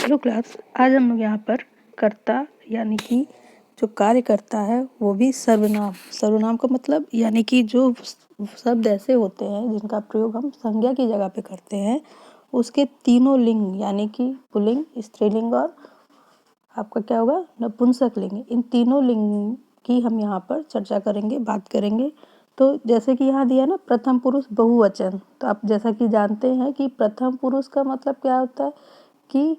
Hello class, आज हम लोग यहाँ पर कर्ता यानी कि जो कार्य करता है वो भी सर्वनाम का मतलब यानी कि जो शब्द ऐसे होते हैं जिनका प्रयोग हम संज्ञा की जगह पे करते हैं उसके तीनों लिंग यानी कि पुल्लिंग, स्त्रीलिंग और आपका क्या होगा नपुंसक लिंग, इन तीनों लिंग की हम यहाँ पर चर्चा करेंगे, बात करेंगे। तो जैसे कि यहाँ दिया ना प्रथम पुरुष बहुवचन, तो आप जैसा कि जानते हैं कि प्रथम पुरुष का मतलब क्या होता है कि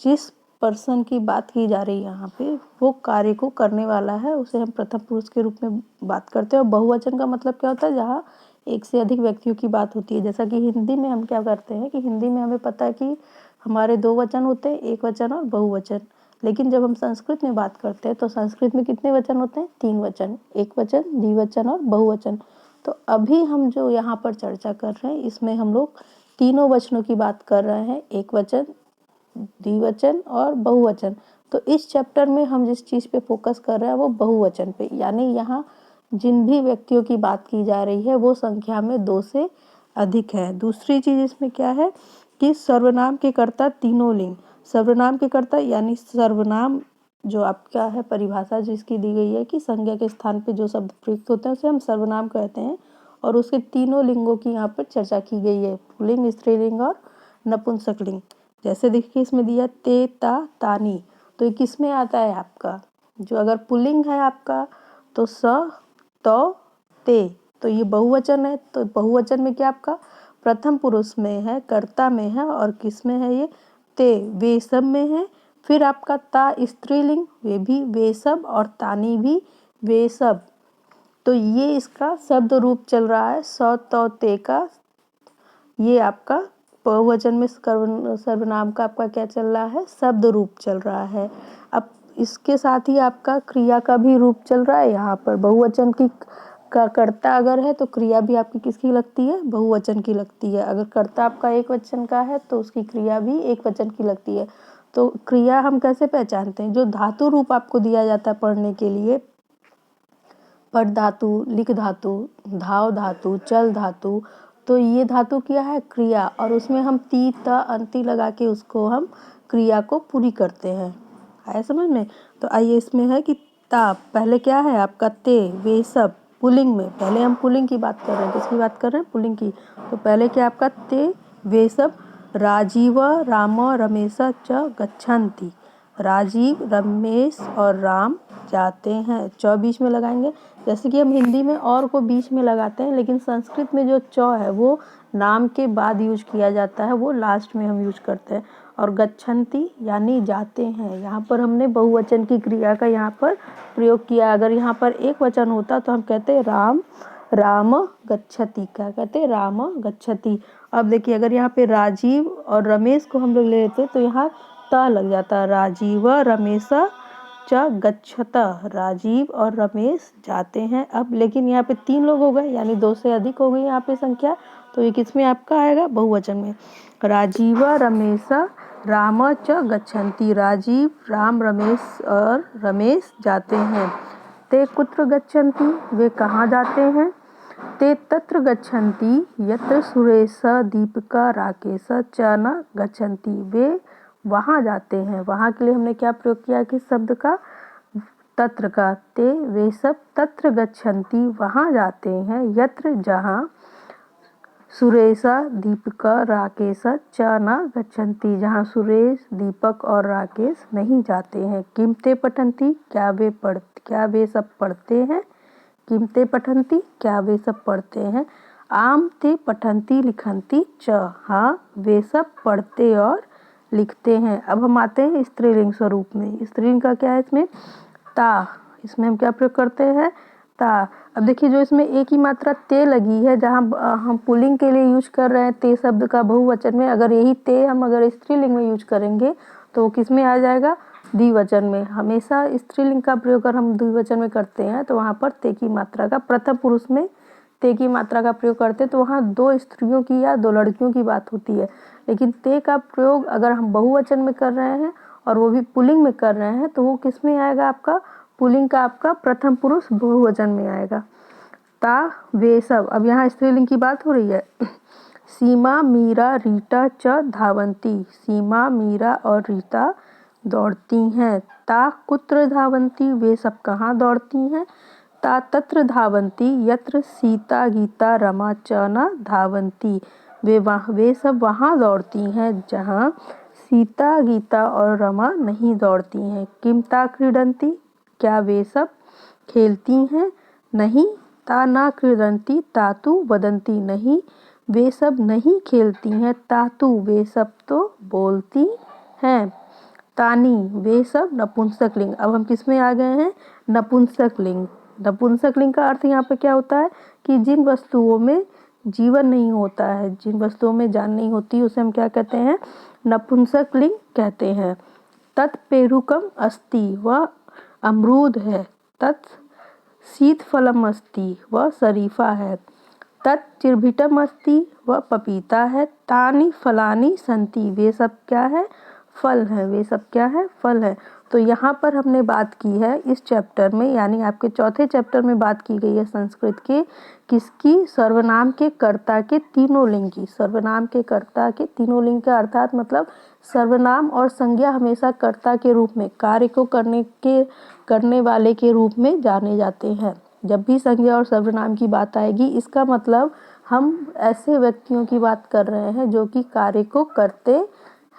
जिस पर्सन की बात की जा रही है यहाँ पे वो कार्य को करने वाला है, उसे हम प्रथम पुरुष के रूप में बात करते हैं। और बहुवचन का मतलब क्या होता है जहाँ एक से अधिक व्यक्तियों की बात होती है। जैसा कि हिंदी में हम क्या करते हैं कि हिंदी में हमें पता है कि हमारे दो वचन होते हैं, एक वचन और बहुवचन। लेकिन जब हम संस्कृत में बात करते हैं तो संस्कृत में कितने वचन होते हैं? तीन वचन, एक वचन, द्विवचन और बहुवचन। तो अभी हम जो यहाँ पर चर्चा कर रहे हैं इसमें हम लोग तीनों वचनों की बात कर रहे हैं, एक वचन, द्विवचन और बहुवचन। तो इस चैप्टर में हम जिस चीज़ पे फोकस कर रहे हैं वो बहुवचन पे, यानी यहाँ जिन भी व्यक्तियों की बात की जा रही है वो संख्या में दो से अधिक है। दूसरी चीज़ इसमें क्या है कि सर्वनाम के कर्ता तीनों लिंग, सर्वनाम के कर्ता यानी सर्वनाम जो आपका है परिभाषा जिसकी दी गई है कि संज्ञा के स्थान पे जो शब्द प्रयुक्त होते हैं उसे हम सर्वनाम कहते हैं। और उसके तीनों लिंगों की यहाँ पर चर्चा की गई है, पुल्लिंग, स्त्रीलिंग और नपुंसक लिंग। जैसे देखिए इसमें दिया ते, ता, तानी, तो ये किस में आता है आपका? जो अगर पुल्लिंग है आपका तो स, तो, ते, तो ये बहुवचन है। तो बहुवचन में क्या आपका प्रथम पुरुष में है, कर्ता में है और किस में है ये ते, वे सब में है। फिर आपका ता स्त्रीलिंग, वे भी वे सब, और तानी भी वे सब। तो ये इसका शब्द रूप चल रहा है स, तो, ते का। ये आपका बहुवचन में सर्वनाम का आपका क्या चल रहा है? शब्द रूप चल रहा है। अब इसके साथ ही आपका क्रिया का भी रूप चल रहा है। यहाँ पर बहुवचन की का कर्ता अगर है तो क्रिया भी आपकी किसकी लगती है? बहुवचन की लगती है। अगर कर्ता आपका एक वचन का है तो उसकी क्रिया भी एक वचन की लगती है। तो क्रिया हम कैसे पहचानते हैं? जो धातु रूप आपको दिया जाता है पढ़ने के लिए, पट धातु, लिख धातु, धाव धातु, चल धातु, तो ये धातु क्या है? क्रिया। और उसमें हम ती, त, अंति लगा के उसको हम क्रिया को पूरी करते हैं। आया समझ में? तो आइए इसमें है कि ता, पहले क्या है आपका ते, वे सब, पुल्लिंग में। पहले हम पुल्लिंग की बात कर रहे हैं, किसकी बात कर रहे हैं? पुल्लिंग की। तो पहले क्या आपका ते, वे सब, राजीव, राम, रमेश च गच्छन्ति। राजीव, रमेश और राम जाते हैं। च बीच में लगाएंगे। जैसे कि हम हिंदी में और को बीच में लगाते हैं, लेकिन संस्कृत में जो च है वो नाम के बाद यूज किया जाता है, वो लास्ट में हम यूज करते हैं। और गच्छन्ति यानी जाते हैं। यहाँ पर हमने बहुवचन की क्रिया का यहाँ पर प्रयोग किया। अगर यहाँ पर एक वचन होता तो हम कहते राम, राम गच्छति। क्या कहते? राम गच्छति। अब देखिए अगर यहाँ पे राजीव और रमेश को हम लोग ले लेते तो यहाँ ता लग जाता है, राजीव रमेश च गच्छत, राजीव और रमेश जाते हैं। अब लेकिन यहाँ पे तीन लोग हो गए यानी दो से अधिक हो गई यहाँ पे संख्या, तो ये किस में आपका आएगा? बहुवचन में। राजीव रमेश राम च गच्छन्ति, राजीव, राम, रमेश और रमेश जाते हैं। ते कुत्र गच्छन्ति, वे कहाँ जाते हैं? ते तत्र गच्छन्ति यत्र सुरेश, दीपिका, राकेश च न गच्छन्ति, वे वहाँ जाते हैं। वहाँ के लिए हमने क्या प्रयोग किया कि शब्द का तत्र का। ते वे सब तत्र गच्छन्ति, वहाँ जाते हैं, यत्र जहाँ, सुरेश, दीपिका, राकेश च न गच्छन्ति, जहाँ सुरेश, दीपक और राकेश नहीं जाते हैं। किम ते पठन्ति, क्या वे सब पढ़ते हैं? किम ते पठन्ति, क्या वे सब पढ़ते हैं? आम ते पठन्ति लिखन्ति च, हाँ वे सब पढ़ते और लिखते हैं। अब हम आते हैं स्त्रीलिंग स्वरूप में। स्त्रीलिंग का क्या है इसमें? ता, इसमें हम क्या प्रयोग करते हैं? ता। अब देखिए जो इसमें एक ही मात्रा ते लगी है, जहाँ हम पुल्लिंग के लिए यूज कर रहे हैं ते शब्द का बहुवचन में, अगर यही ते हम अगर स्त्रीलिंग में यूज करेंगे तो वो किस में आ जाएगा? द्विवचन में। हमेशा स्त्रीलिंग का प्रयोग अगर हम द्विवचन में करते हैं तो वहाँ पर ते की मात्रा का, प्रथम पुरुष में ते की मात्रा का प्रयोग करते हैं तो वहाँ दो स्त्रियों की या दो लड़कियों की बात होती है। लेकिन ते का प्रयोग अगर हम बहुवचन में कर रहे हैं और वो भी पुल्लिंग में कर रहे हैं तो वो किस में आएगा आपका? पुल्लिंग का आपका प्रथम पुरुष बहुवचन में आएगा। ता वे सब। अब यहाँ स्त्रीलिंग की बात हो रही है। सीमा मीरा रीटा च धावन्ति, सीमा मीरा और रीता दौड़ती हैं। ता कुत्र धावन्ति, वे सब कहाँ दौड़ती हैं। ता तत्र धावन्ति यत्र सीता गीता रमा च न धावन्ति, वे सब वहाँ दौड़ती हैं जहाँ सीता गीता और रमा नहीं दौड़ती हैं। किम ता क्रीडन्ति, क्या वे सब खेलती हैं। नहीं, ता न क्रीडन्ति तातु वदन्ति, नहीं वे सब नहीं खेलती हैं। तातु, वे सब तो बोलती हैं। तानी, वे सब नपुंसक लिंग। अब हम किस में आ गए हैं, नपुंसक लिंग। नपुंसक लिंग का अर्थ यहाँ पे क्या होता है कि जिन वस्तुओं में जीवन नहीं होता है, जिन वस्तुओं में जान नहीं होती, उसे हम क्या कहते हैं, नपुंसक लिंग कहते हैं। तत् पेरुकम अस्ति, वह अमरूद है। तत् शीतफलम अस्ति, वह शरीफा है। तत् चिरभिटम अस्ति, वह पपीता है। तानि फलानि सन्ति, वे सब क्या है, फल है। वे सब क्या है, फल है। तो यहाँ पर हमने बात की है इस चैप्टर में, यानी आपके चौथे चैप्टर में बात की गई है संस्कृत के किसकी, सर्वनाम के कर्ता के तीनों लिंग की। सर्वनाम के कर्ता के तीनों लिंग का अर्थात मतलब सर्वनाम और संज्ञा हमेशा कर्ता के रूप में, कार्य को करने वाले के रूप में जाने जाते हैं। जब भी संज्ञा और सर्वनाम की बात आएगी, इसका मतलब हम ऐसे व्यक्तियों की बात कर रहे हैं जो कि कार्य को करते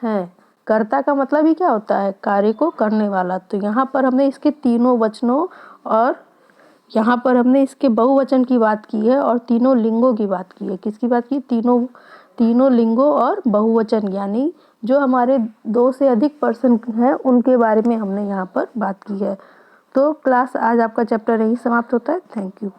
हैं। कर्ता का मतलब ही क्या होता है, कार्य को करने वाला। तो यहाँ पर हमने इसके तीनों वचनों और यहाँ पर हमने इसके बहुवचन की बात की है और तीनों लिंगों की बात की है। किसकी बात की, तीनों लिंगों और बहुवचन, यानी जो हमारे 2 से अधिक पर्सन हैं उनके बारे में हमने यहाँ पर बात की है। तो क्लास आज आपका चैप्टर यही समाप्त होता है। Thank you.